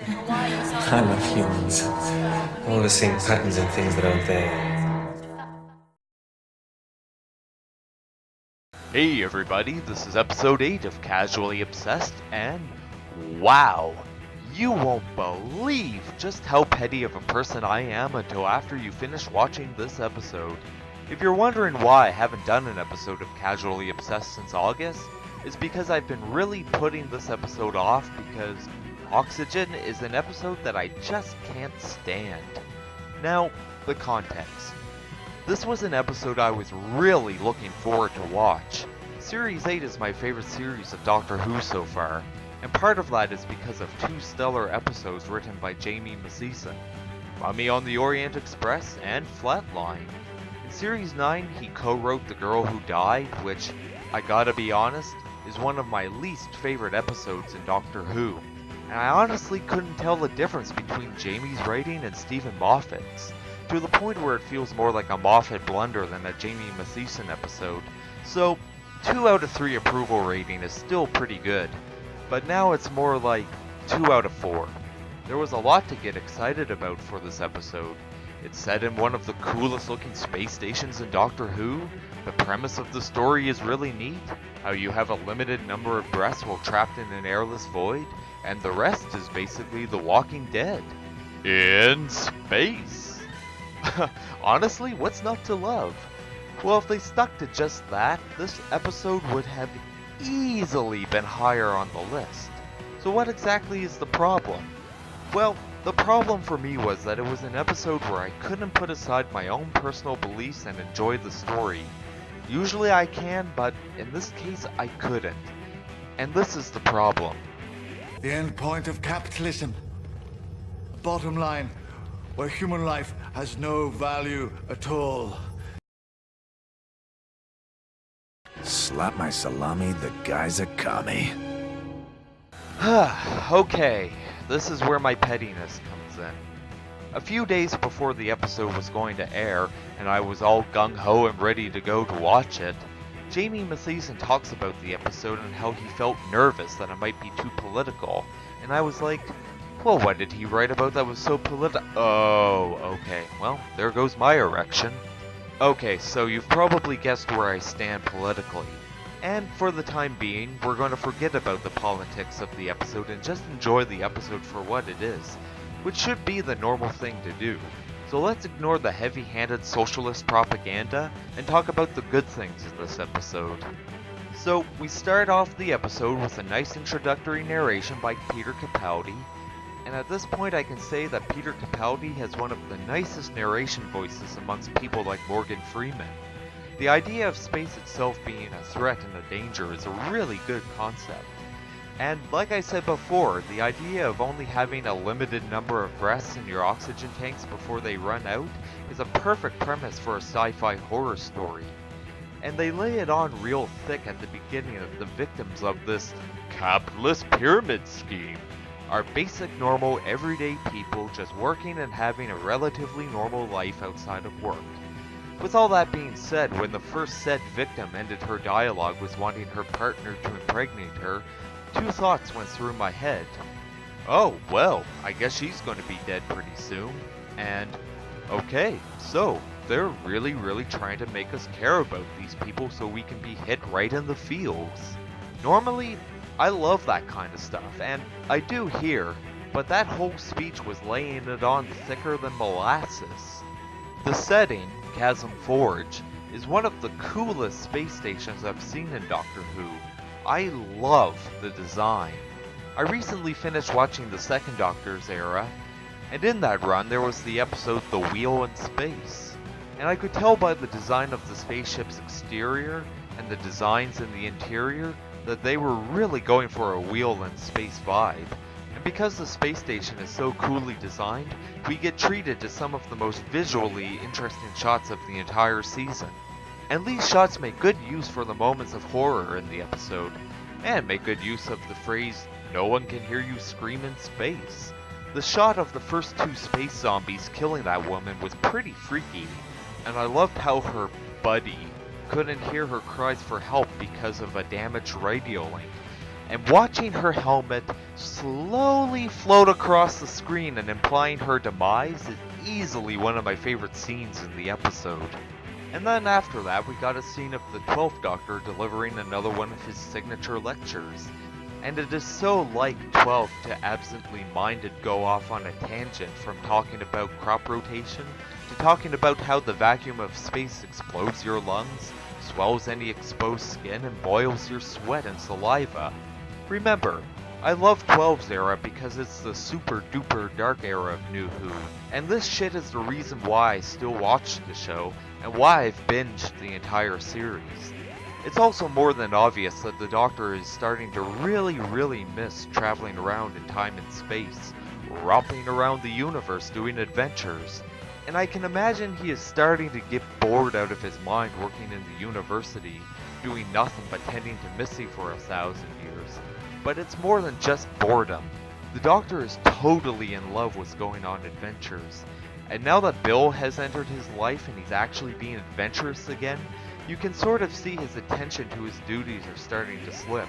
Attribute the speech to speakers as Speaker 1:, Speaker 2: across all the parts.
Speaker 1: I love humans. All the same patterns and things that are there.
Speaker 2: Hey everybody, this is episode 8 of Casually Obsessed, and wow, you won't believe just how petty of a person I am until after you finish watching this episode. If you're wondering why I haven't done an episode of Casually Obsessed since August, it's because I've been really putting this episode off because Oxygen is an episode that I just can't stand. Now, the context. This was an episode I was really looking forward to watch. Series 8 is my favorite series of Doctor Who so far, and part of that is because of two stellar episodes written by Jamie Mathieson, Mummy on the Orient Express and Flatline. In Series 9, he co-wrote The Girl Who Died, which, I gotta be honest, is one of my least favorite episodes in Doctor Who, and I honestly couldn't tell the difference between Jamie's writing and Stephen Moffat's, to the point where it feels more like a Moffat blunder than a Jamie Mathieson episode. So, 2 out of 3 approval rating is still pretty good, but now it's more like 2 out of 4. There was a lot to get excited about for this episode. It's set in one of the coolest looking space stations in Doctor Who, the premise of the story is really neat, how you have a limited number of breaths while trapped in an airless void, and the rest is basically The Walking Dead. In space! Honestly, what's not to love? Well, if they stuck to just that, this episode would have easily been higher on the list. So what exactly is the problem? Well, the problem for me was that it was an episode where I couldn't put aside my own personal beliefs and enjoy the story. Usually I can, but in this case I couldn't. And this is the problem.
Speaker 3: The end point of capitalism. Bottom line, where human life has no value at all.
Speaker 4: Slap my salami, the guy's a commie.
Speaker 2: Okay, this is where my pettiness comes in. A few days before the episode was going to air, and I was all gung-ho and ready to go to watch it, Jamie Mathieson talks about the episode and how he felt nervous that it might be too political, and I was like, well, what did he write about that was so political? Oh, okay, well, there goes my erection. Okay, so you've probably guessed where I stand politically. And for the time being, we're going to forget about the politics of the episode and just enjoy the episode for what it is, which should be the normal thing to do. So let's ignore the heavy-handed socialist propaganda and talk about the good things in this episode. So we start off the episode with a nice introductory narration by Peter Capaldi, and at this point I can say that Peter Capaldi has one of the nicest narration voices amongst people like Morgan Freeman. The idea of space itself being a threat and a danger is a really good concept. And like I said before, the idea of only having a limited number of breaths in your oxygen tanks before they run out is a perfect premise for a sci-fi horror story. And they lay it on real thick at the beginning of the victims of this capitalist pyramid scheme are basic, normal, everyday people just working and having a relatively normal life outside of work. With all that being said, when the first said victim ended her dialogue with wanting her partner to impregnate her, 2 thoughts went through my head. Oh, well, I guess she's going to be dead pretty soon. And, okay, so they're really trying to make us care about these people so we can be hit right in the feels. Normally, I love that kind of stuff, and I do here, but that whole speech was laying it on thicker than molasses. The setting, Chasm Forge, is one of the coolest space stations I've seen in Doctor Who. I love the design. I recently finished watching the second Doctor's era, and in that run there was the episode The Wheel in Space. And I could tell by the design of the spaceship's exterior and the designs in the interior that they were really going for a wheel in space vibe. And because the space station is so coolly designed, we get treated to some of the most visually interesting shots of the entire season. And these shots make good use for the moments of horror in the episode, and make good use of the phrase, "No one can hear you scream in space." The shot of the first 2 space zombies killing that woman was pretty freaky, and I loved how her buddy couldn't hear her cries for help because of a damaged radio link. and watching her helmet slowly float across the screen and implying her demise is easily one of my favorite scenes in the episode. And then after that, we got a scene of the 12th Doctor delivering another one of his signature lectures. And it is so like 12 to absently-minded go off on a tangent from talking about crop rotation to talking about how the vacuum of space explodes your lungs, swells any exposed skin, and boils your sweat and saliva. Remember, I love 12's era because it's the super duper dark era of New Who, and this shit is the reason why I still watch the show and why I've binged the entire series. It's also more than obvious that the Doctor is starting to really miss traveling around in time and space, romping around the universe doing adventures, and I can imagine he is starting to get bored out of his mind working in the university, doing nothing but tending to Missy for 1,000 years. But it's more than just boredom. The Doctor is totally in love with going on adventures, and now that Bill has entered his life and he's actually being adventurous again, you can sort of see his attention to his duties are starting to slip,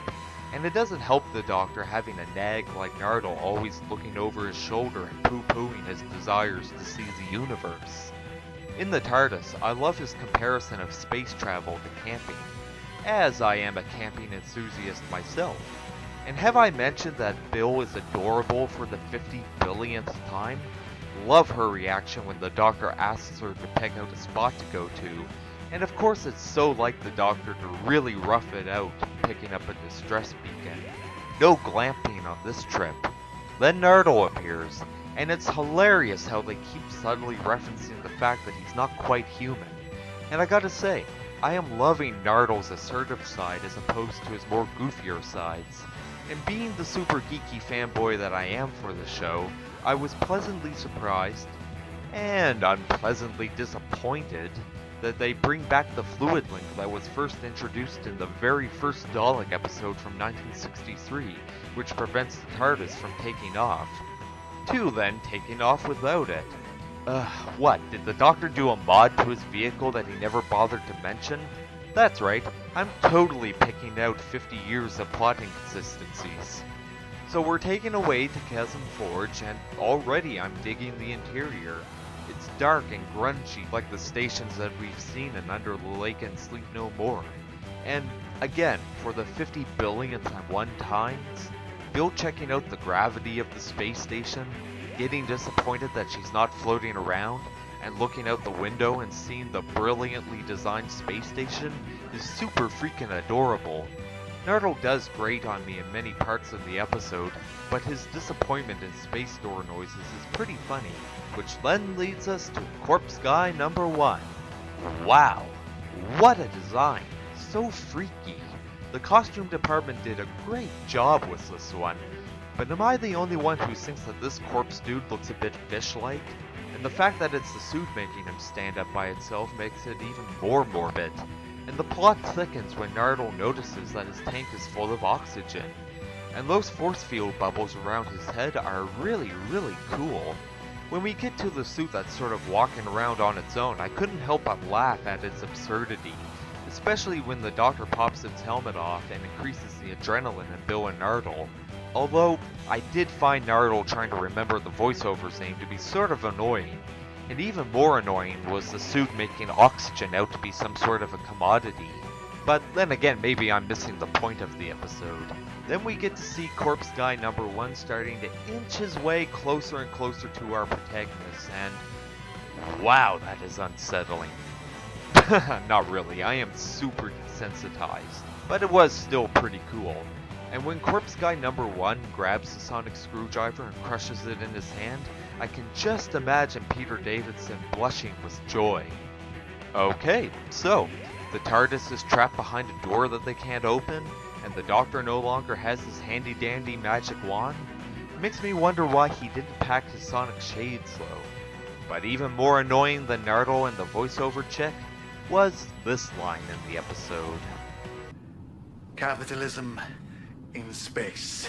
Speaker 2: and it doesn't help the Doctor having a nag like Nardole always looking over his shoulder and poo-pooing his desires to see the universe. In the TARDIS, I love his comparison of space travel to camping, as I am a camping enthusiast myself. And have I mentioned that Bill is adorable for the 50 billionth time? Love her reaction when the Doctor asks her to pick out a spot to go to, and of course it's so like the Doctor to really rough it out picking up a distress beacon. No glamping on this trip. Then Nardole appears, and it's hilarious how they keep subtly referencing the fact that he's not quite human. And I gotta say, I am loving Nardole's assertive side as opposed to his more goofier sides. And being the super geeky fanboy that I am for the show, I was pleasantly surprised, and unpleasantly disappointed, that they bring back the fluid link that was first introduced in the very first Dalek episode from 1963, which prevents the TARDIS from taking off, to then taking off without it. What, did the Doctor do a mod to his vehicle that he never bothered to mention? That's right, I'm totally picking out 50 years of plot inconsistencies. So we're taken away to Chasm Forge, and already I'm digging the interior. It's dark and grungy like the stations that we've seen in Under the Lake and Sleep No More. And again, for the 50 billionth and one times, Bill checking out the gravity of the space station, getting disappointed that she's not floating around, and looking out the window and seeing the brilliantly designed space station is super freaking adorable. Nardole does grate on me in many parts of the episode, but his disappointment in space door noises is pretty funny, which then leads us to Corpse Guy number 1. Wow, what a design, so freaky. The costume department did a great job with this one, but am I the only one who thinks that this corpse dude looks a bit fish-like? And the fact that it's the suit making him stand up by itself makes it even more morbid. And the plot thickens when Nardole notices that his tank is full of oxygen. And those force field bubbles around his head are really cool. When we get to the suit that's sort of walking around on its own, I couldn't help but laugh at its absurdity. Especially when the Doctor pops its helmet off and increases the adrenaline in Bill and Nardole. Although, I did find Nardole trying to remember the voiceover's name to be sort of annoying. And even more annoying was the suit making oxygen out to be some sort of a commodity. But then again, maybe I'm missing the point of the episode. Then we get to see Corpse Guy number 1 starting to inch his way closer and closer to our protagonist, and wow, that is unsettling. Not really, I am super desensitized, but it was still pretty cool. And when Corpse Guy number 1 grabs the sonic screwdriver and crushes it in his hand, I can just imagine Peter Davison blushing with joy. Okay, so, the TARDIS is trapped behind a door that they can't open, and the Doctor no longer has his handy-dandy magic wand. It makes me wonder why he didn't pack his sonic shades though. But even more annoying than Nardole and the voiceover chick was this line in the episode.
Speaker 3: Capitalism in space.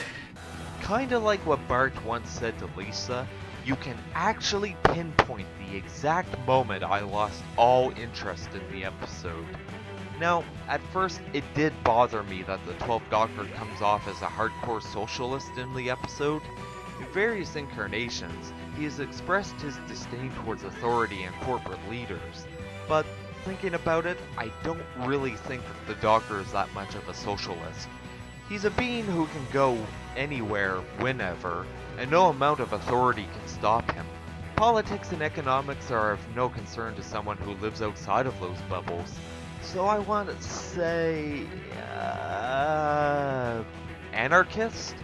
Speaker 2: Kinda like what Bart once said to Lisa, you can actually pinpoint the exact moment I lost all interest in the episode. Now, at first, it did bother me that the 12th Doctor comes off as a hardcore socialist in the episode. In various incarnations, he has expressed his disdain towards authority and corporate leaders, but thinking about it, I don't really think that the Doctor is that much of a socialist. He's a being who can go anywhere, whenever, and no amount of authority can stop him. Politics and economics are of no concern to someone who lives outside of those bubbles. So I want to say... anarchist?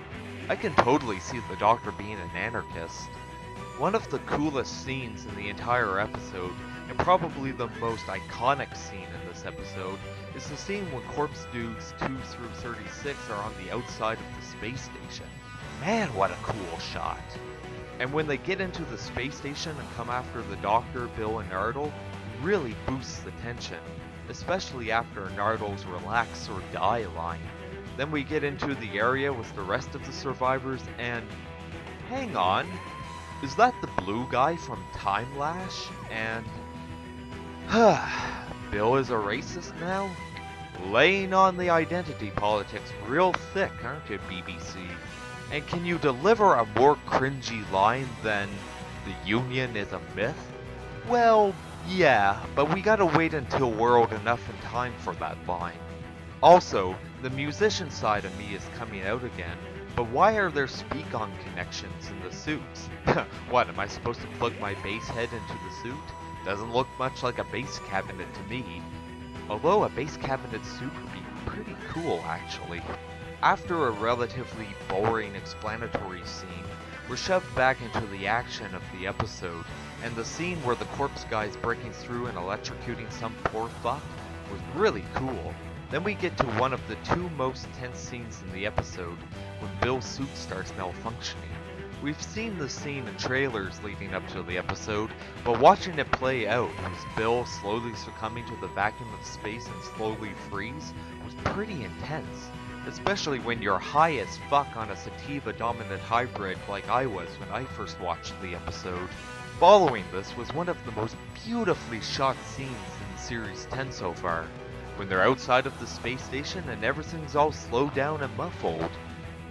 Speaker 2: I can totally see the Doctor being an anarchist. One of the coolest scenes in the entire episode, and probably the most iconic scene in this episode, is the scene when Corpse Dudes 2 through 36 are on the outside of the space station. Man, what a cool shot! And when they get into the space station and come after the Doctor, Bill, and Nardole, it really boosts the tension, especially after Nardole's relax or die line. Then we get into the area with the rest of the survivors and... hang on, is that the blue guy from Time Lash? And... Bill is a racist now? Laying on the identity politics real thick, aren't you, BBC? And can you deliver a more cringy line than the Union is a myth? Well, yeah, but we gotta wait until we're old enough in time for that line. Also, the musician side of me is coming out again, but why are there speak-on connections in the suits? What, am I supposed to plug my bass head into the suit? Doesn't look much like a bass cabinet to me. Although a bass cabinet suit would be pretty cool, actually. After a relatively boring explanatory scene, we're shoved back into the action of the episode, and the scene where the corpse guy's breaking through and electrocuting some poor fuck was really cool. Then we get to one of the two most tense scenes in the episode, when Bill's suit starts malfunctioning. We've seen this scene in trailers leading up to the episode, but watching it play out with Bill slowly succumbing to the vacuum of space and slowly freeze was pretty intense. Especially when you're high as fuck on a sativa-dominant hybrid like I was when I first watched the episode. Following this was one of the most beautifully shot scenes in Series 10 so far, when they're outside of the space station and everything's all slowed down and muffled.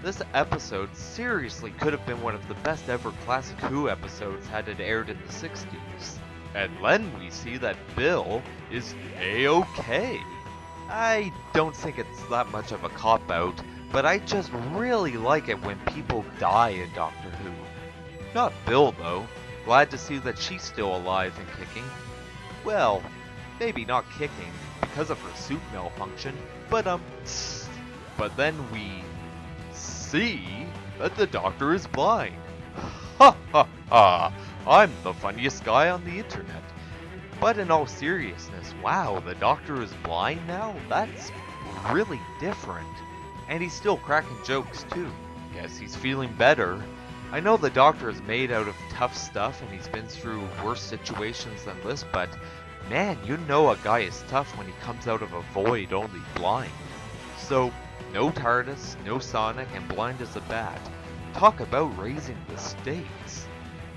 Speaker 2: This episode seriously could have been one of the best ever Classic Who episodes had it aired in the 60s. And then we see that Bill is A-OK. I don't think it's that much of a cop-out, but I just really like it when people die in Doctor Who. Not Bill, though. Glad to see that she's still alive and kicking. Well, maybe not kicking because of her suit malfunction, but then we see that the Doctor is blind. Ha ha ha! I'm the funniest guy on the internet. But in all seriousness, wow, the Doctor is blind now? That's really different. And he's still cracking jokes too. Guess he's feeling better. I know the Doctor is made out of tough stuff and he's been through worse situations than this, but man, you know a guy is tough when he comes out of a void only blind. So, no TARDIS, no Sonic, and blind as a bat. Talk about raising the stakes.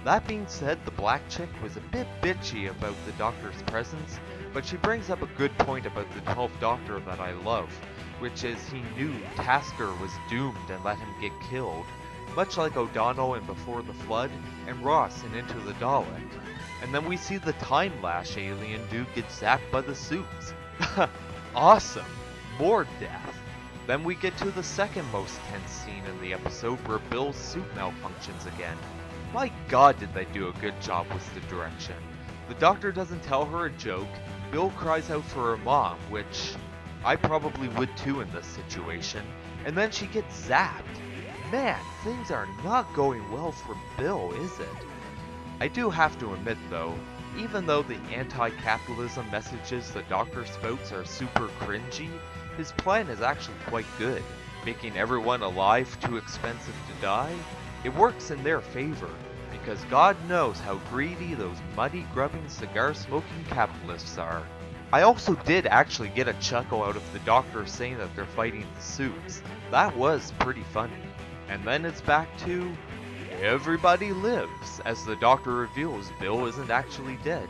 Speaker 2: That being said, the black chick was a bit bitchy about the Doctor's presence, but she brings up a good point about the 12th Doctor that I love, which is he knew Tasker was doomed and let him get killed, much like O'Donnell in Before the Flood and Ross in Into the Dalek. And then we see the Time Lash alien dude get zapped by the suits. Awesome! More death. Then we get to the second most tense scene in the episode where Bill's suit malfunctions again. My god, did they do a good job with the direction. The Doctor doesn't tell her a joke, Bill cries out for her mom, which I probably would too in this situation, and then she gets zapped. Man, things are not going well for Bill, is it? I do have to admit though, even though the anti-capitalism messages the Doctor spouts are super cringy, his plan is actually quite good, making everyone alive too expensive to die. It works in their favor, because God knows how greedy those money-grubbing, cigar-smoking capitalists are. I also did actually get a chuckle out of the Doctor saying that they're fighting the suits. That was pretty funny. And then it's back to everybody lives, as the Doctor reveals Bill isn't actually dead.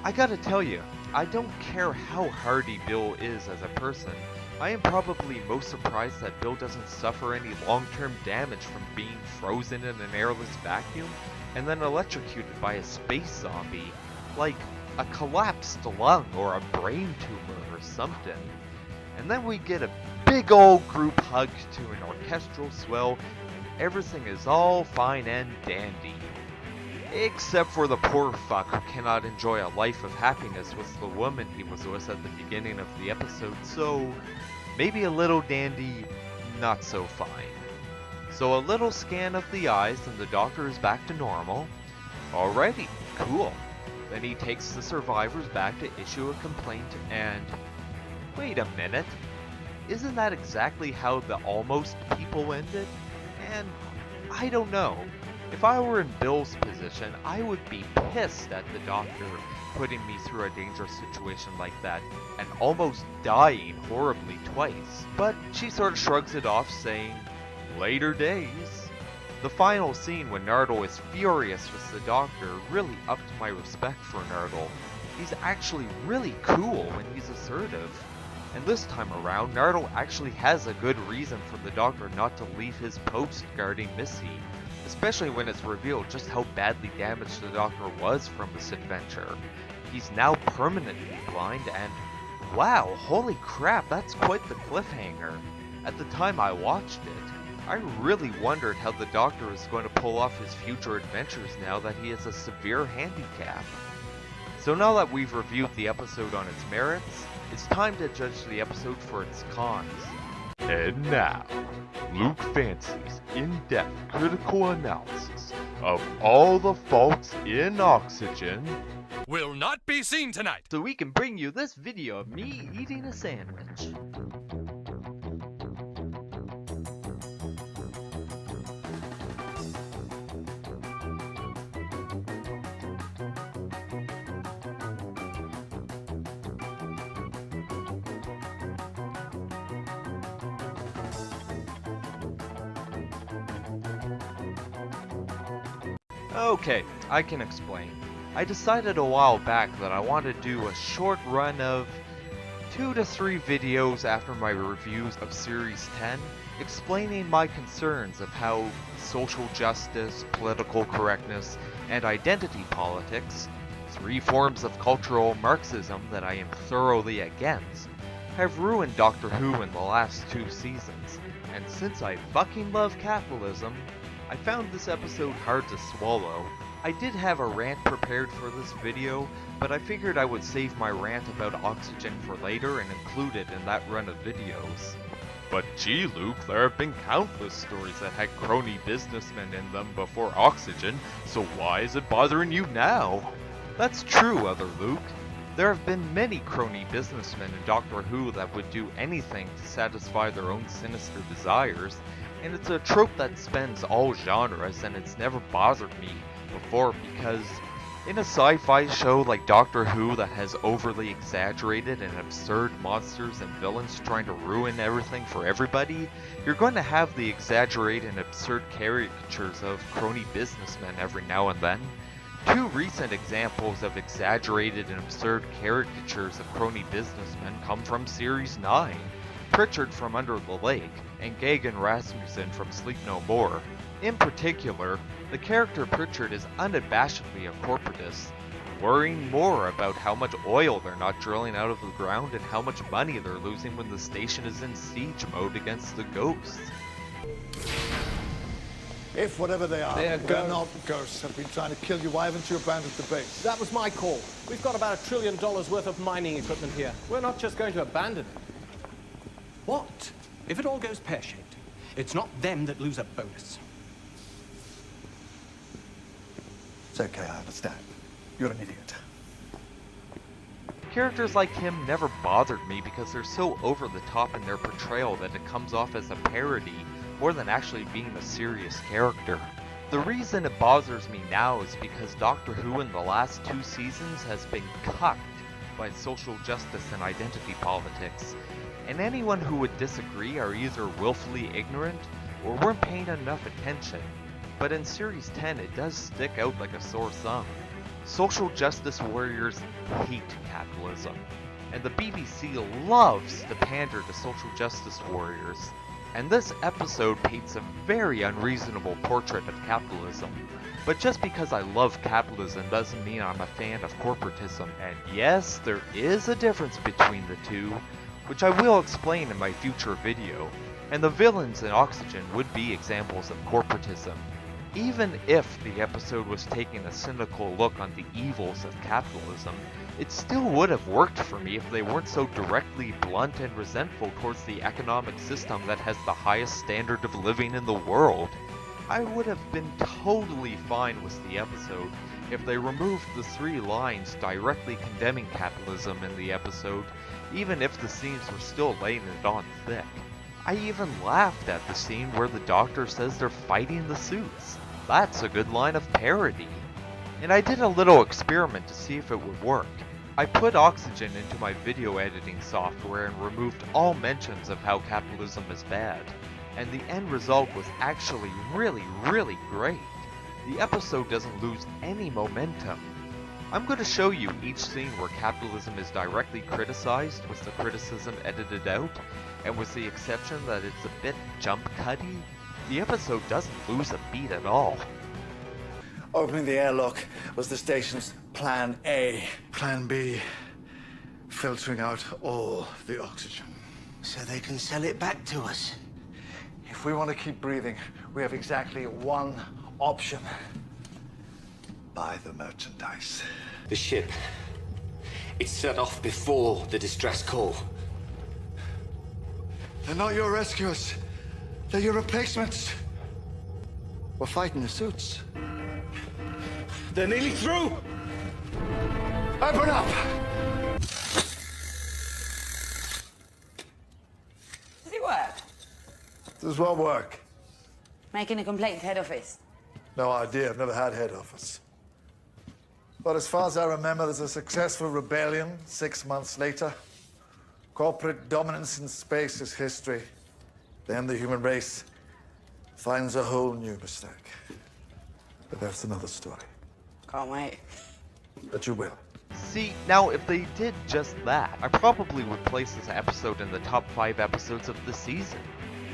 Speaker 2: I gotta tell you, I don't care how hardy Bill is as a person, I am probably most surprised that Bill doesn't suffer any long-term damage from being frozen in an airless vacuum and then electrocuted by a space zombie, like a collapsed lung or a brain tumor or something. And then we get a big old group hug to an orchestral swell, and everything is all fine and dandy. Except for the poor fuck who cannot enjoy a life of happiness with the woman he was with at the beginning of the episode, so maybe a little dandy, not so fine. So a little scan of the eyes and the doctor is back to normal. Alrighty, cool. Then he takes the survivors back to issue a complaint and... Wait a minute. Isn't that exactly how the Almost people ended? And I don't know. If I were in Bill's position, I would be pissed at the doctor putting me through a dangerous situation like that and almost dying horribly twice. But she sort of shrugs it off, saying, later days. The final scene when Nardole is furious with the doctor really upped my respect for Nardole. He's actually really cool when he's assertive. And this time around, Nardole actually has a good reason for the doctor not to leave his post guarding Missy, especially when it's revealed just how badly damaged the doctor was from this adventure. He's now permanently blind and, wow, holy crap, that's quite the cliffhanger. At the time I watched it, I really wondered how the doctor is going to pull off his future adventures now that he has a severe handicap. So now that we've reviewed the episode on its merits, it's time to judge the episode for its cons. And now, Luke Fancy's in-depth critical analysis of all the faults in Oxygen
Speaker 5: will not be seen tonight.
Speaker 2: so we can bring you this video of me eating a sandwich. Okay, I can explain. I decided a while back that I wanted to do a short run of 2 to 3 videos after my reviews of Series 10, explaining my concerns of how social justice, political correctness, and identity politics, 3 forms of cultural Marxism that I am thoroughly against, have ruined Doctor Who in the last 2 seasons. And since I fucking love capitalism, I found this episode hard to swallow. I did have a rant prepared for this video, but I figured I would save my rant about Oxygen for later and include it in that run of videos. But gee Luke, there have been countless stories that had crony businessmen in them before Oxygen, so why is it bothering you now? That's true, Other Luke. There have been many crony businessmen in Doctor Who that would do anything to satisfy their own sinister desires, and it's a trope that spans all genres, and it's never bothered me before because in a sci-fi show like Doctor Who that has overly exaggerated and absurd monsters and villains trying to ruin everything for everybody, you're going to have the exaggerated and absurd caricatures of crony businessmen every now and then. 2 recent examples of exaggerated and absurd caricatures of crony businessmen come from Series 9. Pritchard from Under the Lake, and Gagan Rasmussen from Sleep No More. In particular, the character Pritchard is unabashedly a corporatist, worrying more about how much oil they're not drilling out of the ground and how much money they're losing when the station is in siege mode against the ghosts.
Speaker 3: If whatever they are,
Speaker 6: They're
Speaker 3: they're not ghosts, have been trying to kill you, why haven't you abandoned the base?
Speaker 6: That was my call. We've got about $1 trillion worth of mining equipment here. We're not just going to abandon it.
Speaker 7: What? If it all goes pear-shaped, it's not them that lose a bonus.
Speaker 3: It's okay, I understand. You're an idiot.
Speaker 2: Characters like him never bothered me because they're so over the top in their portrayal that it comes off as a parody more than actually being a serious character. The reason it bothers me now is because Doctor Who in the last 2 seasons has been cucked by social justice and identity politics, and anyone who would disagree are either willfully ignorant or weren't paying enough attention. But in Series 10 it does stick out like a sore thumb. Social justice warriors hate capitalism, and the BBC loves to pander to social justice warriors. And this episode paints a very unreasonable portrait of capitalism. But just because I love capitalism doesn't mean I'm a fan of corporatism, and yes, there is a difference between the two, which I will explain in my future video, and the villains in Oxygen would be examples of corporatism. Even if the episode was taking a cynical look on the evils of capitalism, it still would have worked for me if they weren't so directly blunt and resentful towards the economic system that has the highest standard of living in the world. I would have been totally fine with the episode if they removed the 3 lines directly condemning capitalism in the episode, even if the scenes were still laying it on thick. I even laughed at the scene where the doctor says they're fighting the suits. That's a good line of parody. And I did a little experiment to see if it would work. I put Oxygen into my video editing software and removed all mentions of how capitalism is bad. And the end result was actually really great. The episode doesn't lose any momentum. I'm going to show you each scene where capitalism is directly criticized with the criticism edited out, and with the exception that it's a bit jump-cutty, the episode doesn't lose a beat at all.
Speaker 3: Opening the airlock was the station's Plan A. Plan B, filtering out all the oxygen.
Speaker 8: So they can sell it back to us.
Speaker 3: If we want to keep breathing, we have exactly one option. Buy the merchandise.
Speaker 9: The ship. It's set off before the distress call.
Speaker 3: They're not your rescuers. They're your replacements. We're fighting the suits.
Speaker 9: They're nearly through!
Speaker 3: Open up!
Speaker 10: Does it work?
Speaker 3: This won't work.
Speaker 10: Making a complaint to head office.
Speaker 3: No idea. I've never had head office. But as far as I remember, there's a successful rebellion 6 months later. Corporate dominance in space is history. Then the human race finds a whole new mistake. But that's another story.
Speaker 10: Can't wait.
Speaker 3: But you will.
Speaker 2: See, now if they did just that, I probably would place this episode in the top 5 episodes of the season.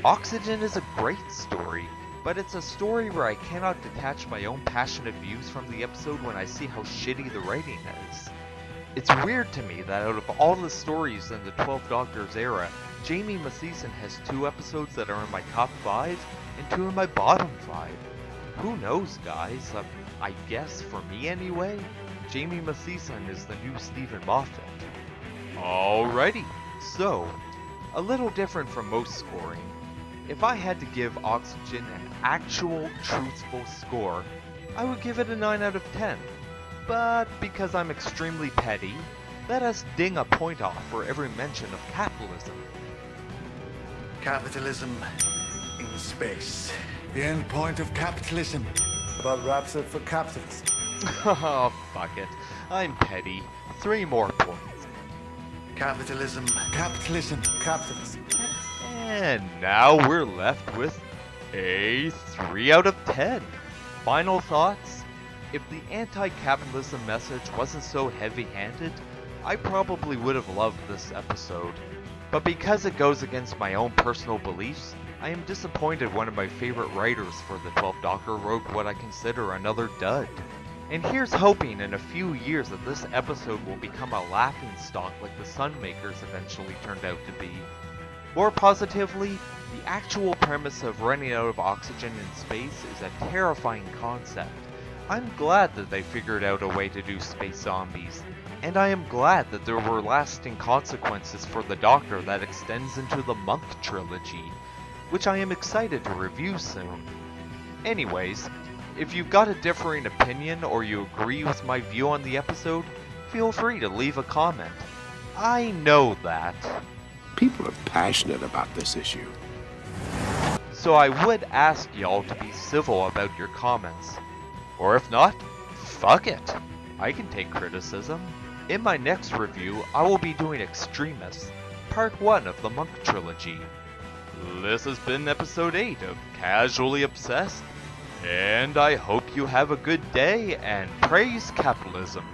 Speaker 2: Oxygen is a great story, but it's a story where I cannot detach my own passionate views from the episode when I see how shitty the writing is. It's weird to me that out of all the stories in the 12 Doctors era, Jamie Mathieson has 2 episodes that are in my top 5 and 2 in my bottom 5. Who knows, guys? I guess, for me anyway, Jamie Mathieson is the new Stephen Moffat. Alrighty, so, a little different from most scoring. If I had to give Oxygen an actual, truthful score, I would give it a 9 out of 10. But because I'm extremely petty, let us ding a point off for every mention of capitalism.
Speaker 3: Capitalism in space. The end point of capitalism. About wraps it for capitalism.
Speaker 2: Oh, fuck it. I'm petty. 3 more points.
Speaker 3: Capitalism. Capitalism. Capitalism.
Speaker 2: And now we're left with a 3 out of 10. Final thoughts? If the anti-capitalism message wasn't so heavy-handed, I probably would have loved this episode. But because it goes against my own personal beliefs, I am disappointed one of my favorite writers for the 12th Doctor wrote what I consider another dud. And here's hoping in a few years that this episode will become a laughingstock like the Sunmakers eventually turned out to be. More positively, the actual premise of running out of oxygen in space is a terrifying concept. I'm glad that they figured out a way to do space zombies, and I am glad that there were lasting consequences for the Doctor that extends into the Monk trilogy, which I am excited to review soon. Anyways, if you've got a differing opinion or you agree with my view on the episode, feel free to leave a comment. I know that.
Speaker 11: People are passionate about this issue.
Speaker 2: So I would ask y'all to be civil about your comments. Or if not, fuck it. I can take criticism. In my next review, I will be doing Extremists, Part 1 of the Monk trilogy. This has been episode 8 of Casually Obsessed, And I hope you have a good day and praise capitalism.